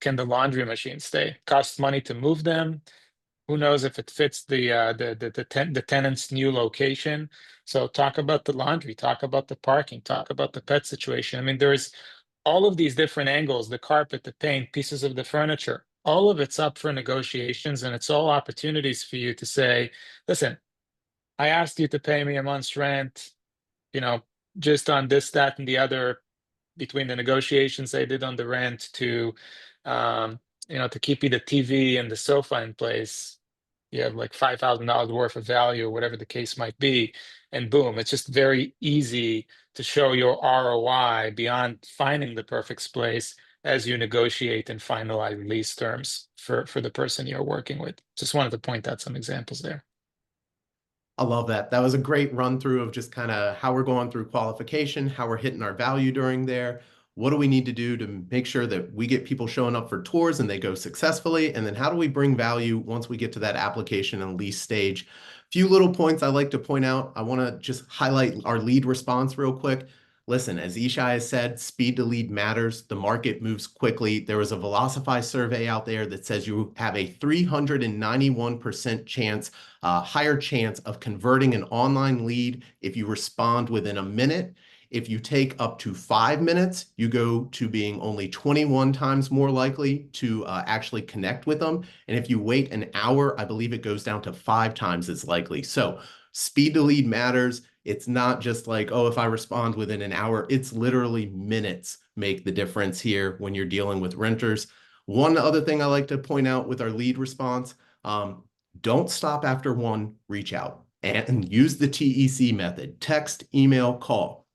can the laundry machine stay? Costs money to move them. Who knows if it fits the tenant's new location? So talk about the laundry, talk about the parking, talk about the pet situation. I mean, there's all of these different angles: the carpet, the paint, pieces of the furniture. All of it's up for negotiations, and it's all opportunities for you to say, "Listen, I asked you to pay me a month's rent. You know, just on this, that, and the other, between the negotiations I did on the rent to, um, to keep you the TV and the sofa in place, you have like $5,000 worth of value or whatever the case might be. And boom, it's just very easy to show your ROI beyond finding the perfect place as you negotiate and finalize lease terms for the person you're working with. Just wanted to point out some examples there. I love that. That was a great run through of just kind of how we're going through qualification, how we're hitting our value during there. What do we need to do to make sure that we get people showing up for tours and they go successfully? And then how do we bring value once we get to that application and lease stage? Few little points I like to point out. I want to just highlight our lead response real quick. Listen, as Ishai has said, speed to lead matters. The market moves quickly. There was a Velocify survey out there that says you have a 391% chance, higher chance of converting an online lead if you respond within a minute. If you take up to 5 minutes, you go to being only 21 times more likely to actually connect with them. And if you wait an hour, I believe it goes down to 5 times as likely. So speed to lead matters. It's not just like, oh, if I respond within an hour, it's literally minutes make the difference here when you're dealing with renters. One other thing I like to point out with our lead response, don't stop after one, reach out and use the TEC method: text, email, call.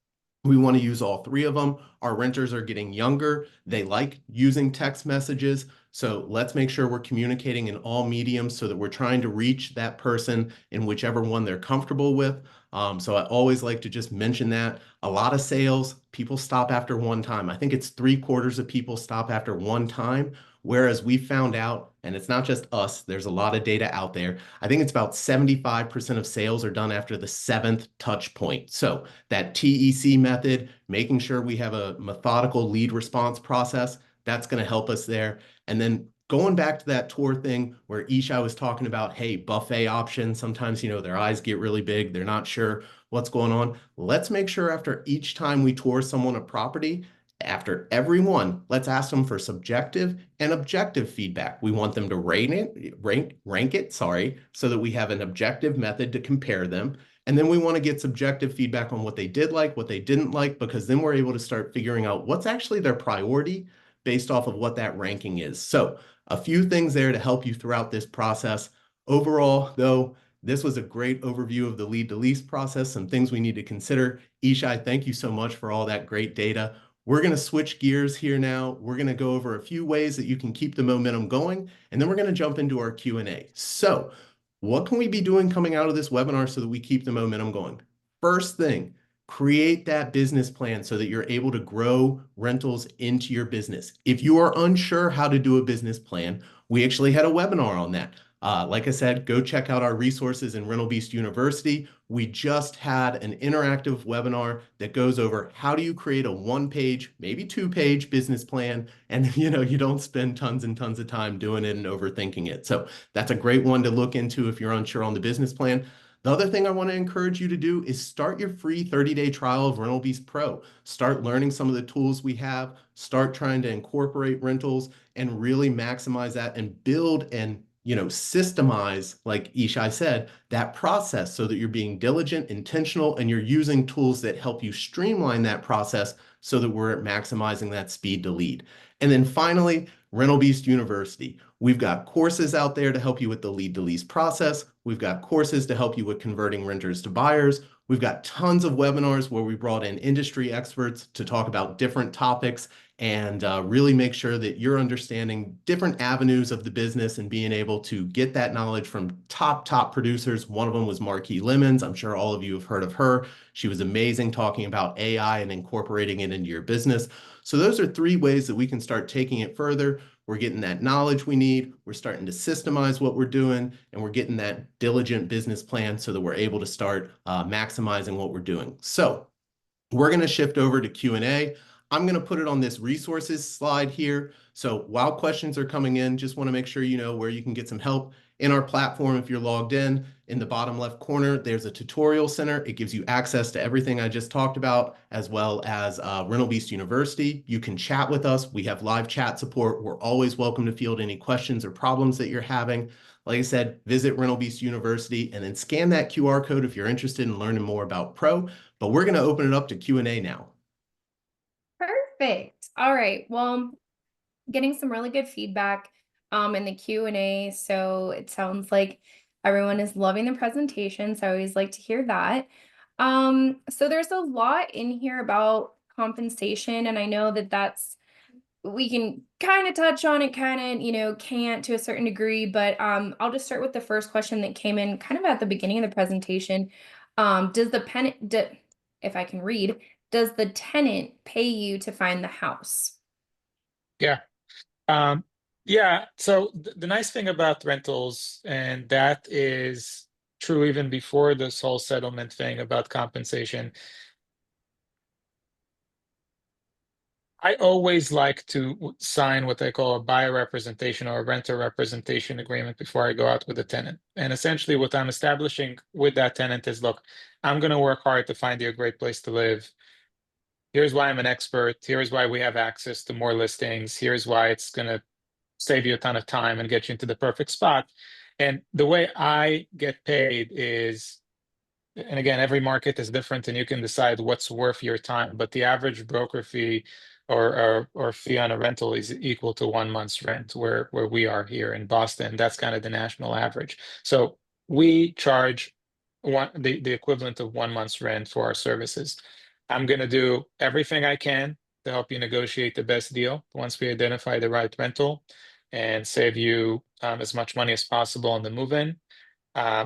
We want to use all three of them. Our renters are getting younger. They like using text messages. So let's make sure we're communicating in all mediums so that we're trying to reach that person in whichever one they're comfortable with. So I always like to just mention that. A lot of sales, people stop after one time. I think it's 3/4 of people stop after one time. Whereas we found out, and it's not just us, there's a lot of data out there. I think it's about 75% of sales are done after the seventh touch point. So that TEC method, making sure we have a methodical lead response process, that's going to help us there. And then going back to that tour thing where Isha was talking about, hey, buffet options, sometimes, their eyes get really big. They're not sure what's going on. Let's make sure after each time we tour someone a property, after every one, let's ask them for subjective and objective feedback. We want them to rank it, so that we have an objective method to compare them. And then we want to get subjective feedback on what they did like, what they didn't like, because then we're able to start figuring out what's actually their priority based off of what that ranking is. So a few things there to help you throughout this process. Overall, though, this was a great overview of the lead to lease process, some things we need to consider. Ishai, thank you so much for all that great data. We're going to switch gears here now. We're going to go over a few ways that you can keep the momentum going, and then we're going to jump into our Q&A. So what can we be doing coming out of this webinar so that we keep the momentum going? First thing, create that business plan so that you're able to grow rentals into your business. If you are unsure how to do a business plan, we actually had a webinar on that. Like I said, go check out our resources in Rental Beast University. We just had an interactive webinar that goes over how do you create a one-page, maybe two-page business plan, and you don't spend tons and tons of time doing it and overthinking it. So that's a great one to look into if you're unsure on the business plan. The other thing I want to encourage you to do is start your free 30-day trial of Rental Beast Pro. Start learning some of the tools we have, start trying to incorporate rentals and really maximize that and build and systemize, like Ishai said, that process so that you're being diligent, intentional, and you're using tools that help you streamline that process so that we're maximizing that speed to lead. And then finally, Rental Beast University. We've got courses out there to help you with the lead to lease process. We've got courses to help you with converting renters to buyers. We've got tons of webinars where we brought in industry experts to talk about different topics and really make sure that you're understanding different avenues of the business and being able to get that knowledge from top producers. One of them was Marquis Lemons. I'm sure all of you have heard of her. She was amazing talking about AI and incorporating it into your business. So those are three ways that we can start taking it further. We're getting that knowledge we need. We're starting to systemize what we're doing, and we're getting that diligent business plan so that we're able to start maximizing what we're doing. So we're going to shift over to Q&A. I'm going to put it on this resources slide here. So while questions are coming in, just want to make sure you know where you can get some help. In our platform, if you're logged in the bottom left corner, there's a tutorial center. It gives you access to everything I just talked about, as well as Rental Beast University. You can chat with us. We have live chat support. We're always welcome to field any questions or problems that you're having. Like I said, visit Rental Beast University and then scan that QR code if you're interested in learning more about Pro. But we're going to open it up to Q&A now. Perfect. All right. Well, getting some really good feedback in the Q&A. So it sounds like everyone is loving the presentation. So I always like to hear that. So there's a lot in here about compensation, and I know that we can kind of touch on it, kind of, can't to a certain degree, but I'll just start with the first question that came in kind of at the beginning of the presentation. Does the if I can read, does the tenant pay you to find the house? Yeah. Yeah. So the nice thing about rentals, and that is true even before this whole settlement thing about compensation, I always like to sign what they call a buyer representation or a renter representation agreement before I go out with a tenant. And essentially what I'm establishing with that tenant is, look, I'm going to work hard to find you a great place to live. Here's why I'm an expert. Here's why we have access to more listings. Here's why it's going to save you a ton of time and get you into the perfect spot. And the way I get paid is, and again, every market is different and you can decide what's worth your time, but the average broker fee or fee on a rental is equal to 1 month's rent where we are here in Boston. That's kind of the national average. So we charge the equivalent of 1 month's rent for our services. I'm going to do everything I can to help you negotiate the best deal once we identify the right rental and save you as much money as possible on the move-in.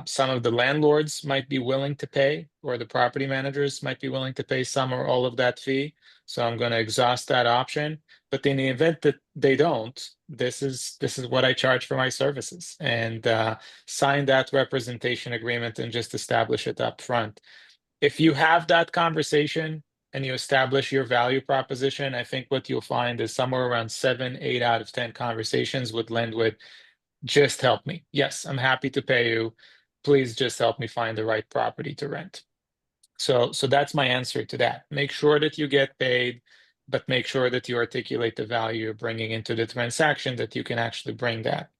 Some of the landlords might be willing to pay, or the property managers might be willing to pay some or all of that fee. So I'm going to exhaust that option. But in the event that they don't, this is what I charge for my services, and sign that representation agreement and just establish it up front. If you have that conversation and you establish your value proposition, I think what you'll find is somewhere around 7, 8 out of 10 conversations would land with, just help me. Yes, I'm happy to pay you. Please just help me find the right property to rent. So that's my answer to that. Make sure that you get paid, but make sure that you articulate the value you're bringing into the transaction, that you can actually bring that.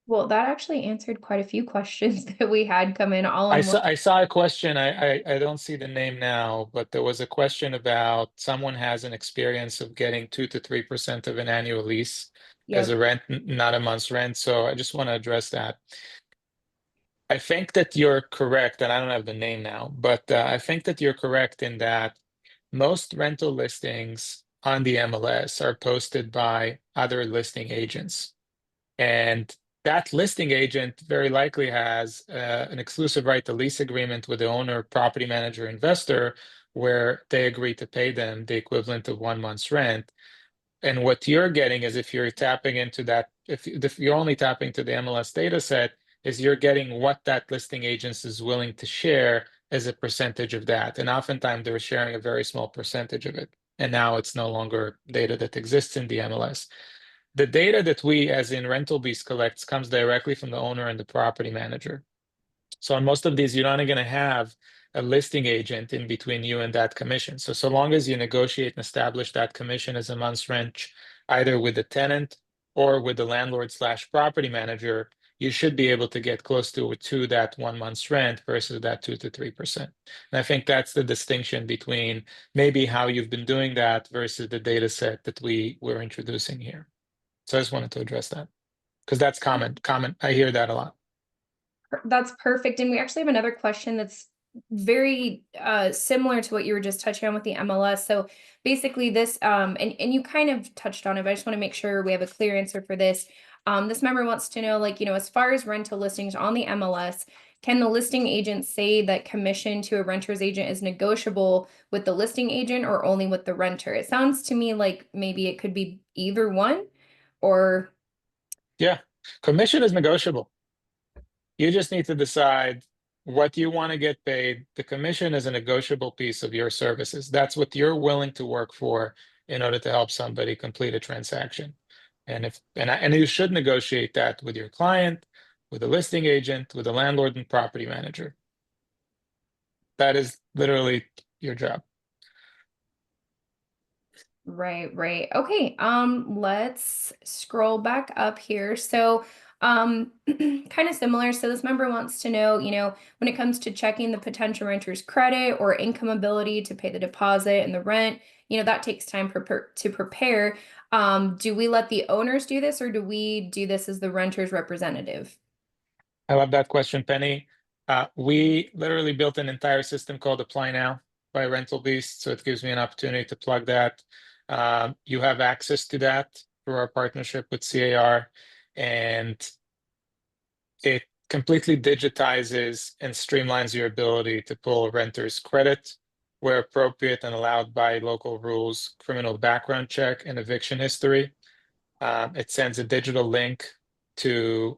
Well, that actually answered quite a few questions that we had come in all I in one. saw a question. I don't see the name now, but there was a question about someone has an experience of getting 2 to 3% of an annual lease as Yep. a rent, not a month's rent. So I just want to address that. I think that you're correct, and I don't have the name now, but I think that you're correct in that most rental listings on the MLS are posted by other listing agents. And that listing agent very likely has an exclusive right to lease agreement with the owner, property manager, investor, where they agree to pay them the equivalent of 1 month's rent. And what you're getting is, if you're tapping into that, if you're only tapping to the MLS data set, is you're getting what that listing agent is willing to share as a percentage of that. And oftentimes they're sharing a very small percentage of it. And now it's no longer data that exists in the MLS. The data that we, as in Rental Beast, collects comes directly from the owner and the property manager. So on most of these, you're not going to have a listing agent in between you and that commission. So long as you negotiate and establish that commission as a month's rent, either with the tenant or with the landlord slash property manager, you should be able to get close to that 1 month's rent versus that 2 to 3%. And I think that's the distinction between maybe how you've been doing that versus the data set that we're introducing here. So I just wanted to address that because that's common. I hear that a lot. That's perfect. And we actually have another question that's very similar to what you were just touching on with the MLS. So basically this, and you kind of touched on it, but I just want to make sure we have a clear answer for this. This member wants to know, like, as far as rental listings on the MLS, can the listing agent say that commission to a renter's agent is negotiable with the listing agent or only with the renter? It sounds to me like maybe it could be either one, or Yeah, commission is negotiable. You just need to decide what you want to get paid. The commission is a negotiable piece of your services. That's what you're willing to work for in order to help somebody complete a transaction. And you should negotiate that with your client, with the listing agent, with the landlord and property manager. That is literally your job. Right. Okay, let's scroll back up here. So, kind of similar. So this member wants to know, when it comes to checking the potential renter's credit or income ability to pay the deposit and the rent, that takes time to prepare. Do we let the owners do this, or do we do this as the renter's representative? I love that question, Penny. We literally built an entire system called Apply Now by Rental Beast, so it gives me an opportunity to plug that. You have access to that through our partnership with CAR, and it completely digitizes and streamlines your ability to pull renters' credit where appropriate and allowed by local rules, criminal background check, and eviction history. It sends a digital link to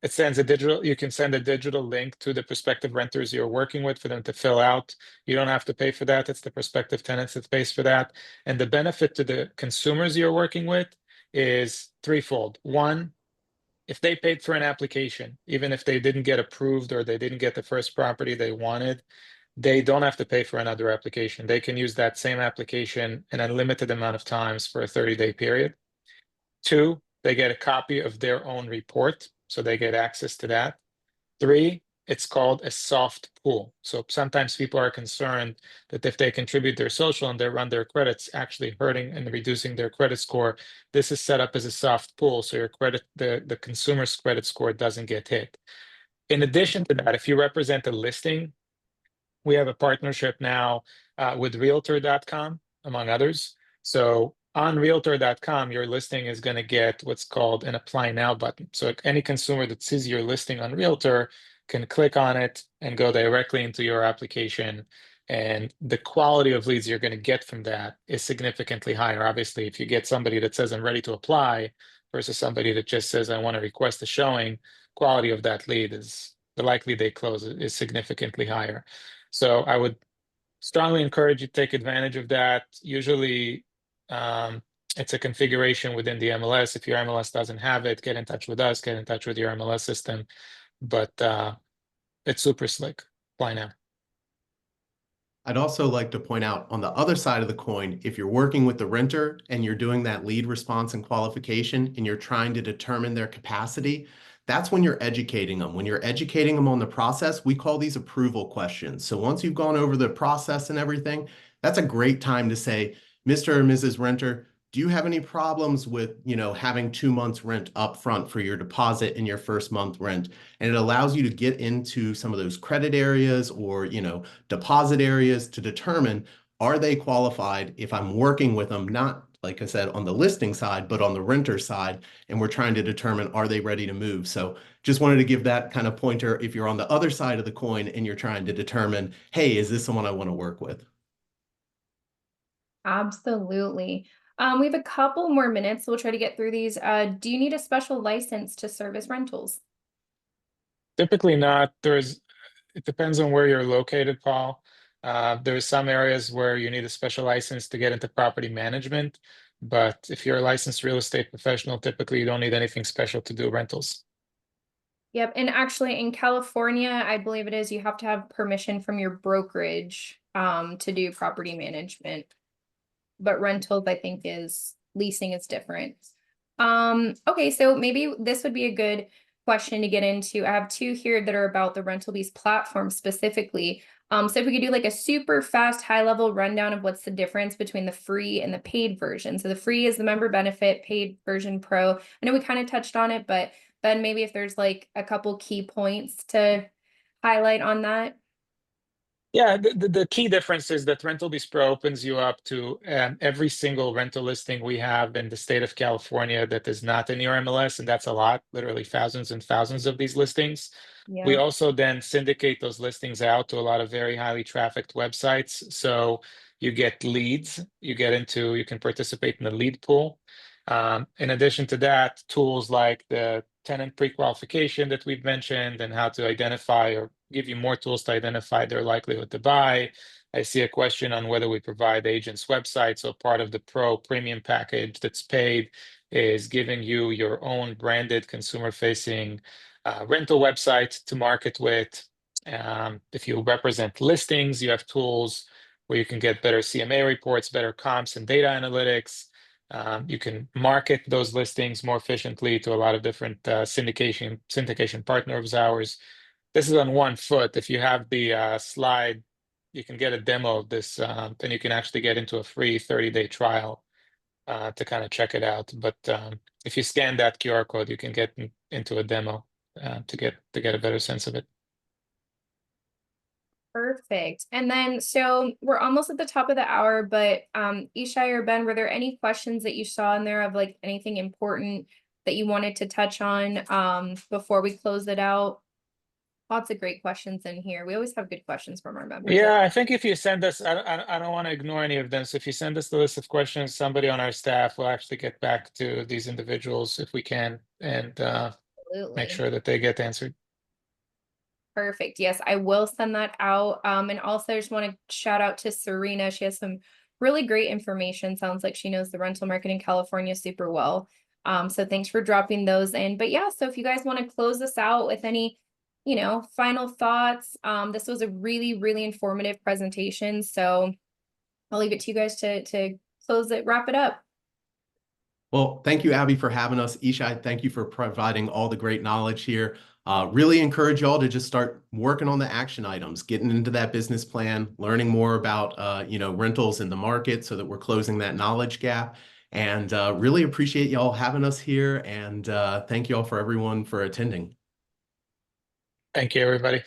you can send a digital link to the prospective renters you're working with for them to fill out. You don't have to pay for that. It's the prospective tenants that pays for that. And the benefit to the consumers you're working with is threefold. One, if they paid for an application, even if they didn't get approved or they didn't get the first property they wanted, they don't have to pay for another application. They can use that same application an unlimited amount of times for a 30-day period. Two, they get a copy of their own report, so they get access to that. Three, it's called a soft pull. So sometimes people are concerned that if they contribute their social and they run their credits, actually hurting and reducing their credit score. This is set up as a soft pull, so the consumer's credit score doesn't get hit. In addition to that, if you represent a listing, we have a partnership now with Realtor.com, among others. So on Realtor.com, your listing is going to get what's called an Apply Now button. So any consumer that sees your listing on Realtor can click on it and go directly into your application. And the quality of leads you're going to get from that is significantly higher. Obviously, if you get somebody that says, I'm ready to apply, versus somebody that just says, I want to request a showing, quality of that lead is the likely they close is significantly higher. So I would strongly encourage you to take advantage of that. Usually, um, it's a configuration within the MLS. If your MLS doesn't have it, get in touch with us, get in touch with your MLS system. But it's super slick. Apply now. I'd also like to point out on the other side of the coin, if you're working with the renter and you're doing that lead response and qualification and you're trying to determine their capacity, that's when you're educating them. When you're educating them on the process, we call these approval questions. So once you've gone over the process and everything, that's a great time to say, Mr. or Mrs. Renter, do you have any problems with, having 2 months rent up front for your deposit in your first month rent? And it allows you to get into some of those credit areas or, deposit areas to determine, are they qualified if I'm working with them, not like I said, on the listing side, but on the renter side, and we're trying to determine, are they ready to move? So just wanted to give that kind of pointer if you're on the other side of the coin and you're trying to determine, hey, is this someone I want to work with? Absolutely. We have a couple more minutes, so we'll try to get through these. Do you need a special license to service rentals? Typically not. It depends on where you're located, Paul. There's some areas where you need a special license to get into property management, but if you're a licensed real estate professional, typically you don't need anything special to do rentals. Yep, and actually in California, I believe it is, you have to have permission from your brokerage to do property management. But rentals, I think, is leasing is different. Okay, so maybe this would be a good question to get into. I have two here that are about the Rental Beast platform specifically. So if we could do like a super fast, high level rundown of what's the difference between the free and the paid version. So the free is the member benefit, paid version pro. I know we kind of touched on it, but Ben, maybe if there's like a couple key points to highlight on that. Yeah, the key difference is that Rental Beast Pro opens you up to every single rental listing we have in the state of California that is not in your MLS, and that's a lot, literally thousands and thousands of these listings. We Yeah. also then syndicate those listings out to a lot of very highly trafficked websites. So you get leads, you can participate in the lead pool. In addition to that, tools like the tenant pre-qualification that we've mentioned and how to identify or give you more tools to identify their likelihood to buy. I see a question on whether we provide agents' websites. So part of the Pro premium package that's paid is giving you your own branded consumer-facing rental website to market with. If you represent listings, you have tools where you can get better CMA reports, better comps and data analytics. You can market those listings more efficiently to a lot of different syndication partners of ours. This is on one foot. If you have the slide, you can get a demo of this, and you can actually get into a free 30-day trial to kind of check it out. But if you scan that QR code, you can get into a demo to get a better sense of it. Perfect. And then, so we're almost at the top of the hour, but Ishai or Ben, were there any questions that you saw in there of like anything important that you wanted to touch on before we close it out? Lots of great questions in here. We always have good questions from our members. Yeah, I think if you send us, I don't want to ignore any of them. So if you send us the list of questions, somebody on our staff will actually get back to these individuals if we can and make Absolutely. sure that they get answered. Perfect. Yes, I will send that out. And also I just want to shout out to Serena. She has some really great information. Sounds like she knows the rental market in California super well. So thanks for dropping those in. But yeah, so if you guys want to close this out with any, final thoughts, this was a really, really informative presentation. So I'll leave it to you guys to close it, wrap it up. Well, thank you, Abby, for having us. Ishai, thank you for providing all the great knowledge here. Really encourage y'all to just start working on the action items, getting into that business plan, learning more about rentals in the market so that we're closing that knowledge gap. And really appreciate y'all having us here. And thank y'all for everyone for attending. Thank you, everybody.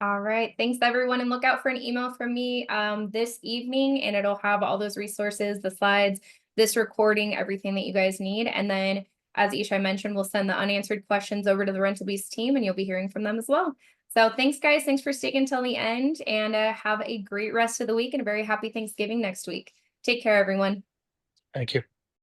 All right. Thanks, everyone. And look out for an email from me this evening, and it'll have all those resources, the slides, this recording, everything that you guys need. And then, as Ishai mentioned, we'll send the unanswered questions over to the Rental Beast team, and you'll be hearing from them as well. So thanks, guys. Thanks for sticking till the end, and have a great rest of the week and a very happy Thanksgiving next week. Take care, everyone. Thank you.